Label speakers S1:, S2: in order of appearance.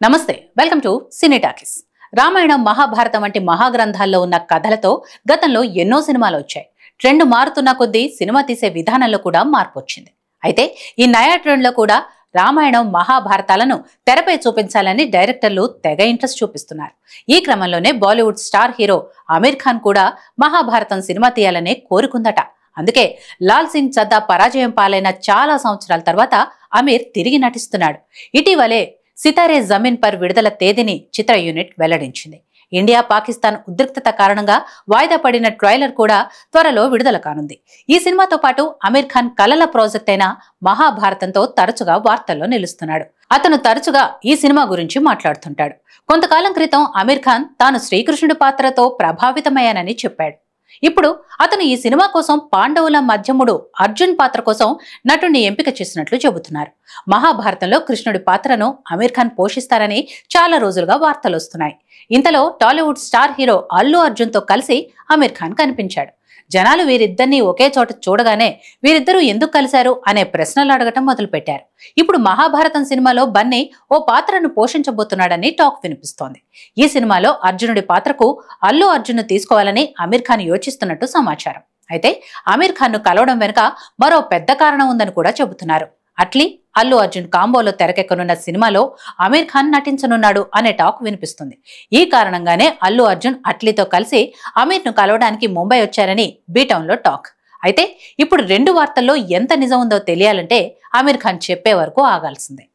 S1: నమస్తే, welcome to cine talkies. Ramayanam, Mahabharatam వంటి మహాగ్రంథాల్లో ఉన్న కథలతో గతంలో ఎన్నో సినిమాలు వచ్చాయి. ట్రెండ్ మారుతున్న కొద్దీ సినిమా తీసే విధానంలో కూడా మార్పు వచ్చింది. అయితే ఈ నయా ట్రెండ్లో కూడా రామాయణం, మహాభారతాలను తెరపై చూపించాలని డైరెక్టర్లు తెగ ఇంట్రెస్ట్ చూపిస్తున్నారు. ఈ క్రమంలోనే బాలీవుడ్ స్టార్ హీరో ఆమిర్ ఖాన్ కూడా మహాభారతం సినిమా తీయాలనే కోరుకుందట. అందుకే లాల్ సింగ్ చద్దా పరాజయం పాలైన చాలా సంవత్సరాల తర్వాత ఆమిర్ తిరిగి నటిస్తున్నాడు. ఇటీవలే సితారే జమీన్ పర్ విడుదల తేదీని చిత్ర యూనిట్ వెల్లడించింది. ఇండియా పాకిస్తాన్ ఉద్రిక్తత కారణంగా వాయిదా పడిన ట్రైలర్ కూడా త్వరలో విడుదల కానుంది. ఈ సినిమాతో పాటు ఆమిర్ ఖాన్ కలల ప్రాజెక్ట్ అయిన మహాభారతంతో తరచుగా వార్తల్లో నిలుస్తున్నాడు. అతను తరచుగా ఈ సినిమా గురించి మాట్లాడుతుంటాడు. కొంతకాలం క్రితం ఆమిర్ ఖాన్ తాను శ్రీకృష్ణుడి పాత్రతో ప్రభావితమయ్యానని చెప్పాడు. ఇప్పుడు అతను ఈ సినిమా కోసం పాండవుల మధ్యముడు అర్జున్ పాత్ర కోసం నటుడిని ఎంపిక చేసినట్లు చెబుతున్నారు. మహాభారతంలో కృష్ణుడి పాత్రను ఆమిర్ ఖాన్ పోషిస్తారని చాలా రోజులుగా వార్తలు వస్తున్నాయి. ఇంతలో టాలీవుడ్ స్టార్ హీరో అల్లు అర్జున్ తో కలిసి ఆమిర్ ఖాన్ కనిపించాడు. జనాలు వీరిద్దరినీ ఒకే చోట చూడగానే వీరిద్దరూ ఎందుకు కలిశారు అనే ప్రశ్నలు అడగటం మొదలుపెట్టారు. ఇప్పుడు మహాభారతం సినిమాలో బన్నీ ఓ పాత్రను పోషించబోతున్నాడని టాక్ వినిపిస్తోంది. ఈ సినిమాలో అర్జునుడి పాత్రకు అల్లు అర్జున్ తీసుకోవాలని ఆమిర్ ఖాన్ యోచిస్తున్నట్టు సమాచారం. అయితే ఆమిర్ ఖాన్ ను కలవడం వెనుక మరో పెద్ద కారణం ఉందని కూడా చెబుతున్నారు. అట్లీ అల్లు అర్జున్ కాంబోలో తెరకెక్కనున్న సినిమాలో ఆమిర్ ఖాన్ నటించనున్నాడు అనే టాక్ వినిపిస్తుంది. ఈ కారణంగానే అల్లు అర్జున్ అట్లీతో కలిసి ఆమిర్ ను కలవడానికి ముంబై వచ్చారని బీటౌన్ లో టాక్. అయితే ఇప్పుడు రెండు వార్తల్లో ఎంత నిజం ఉందో తెలియాలంటే ఆమిర్ ఖాన్ చెప్పే వరకు ఆగాల్సిందే.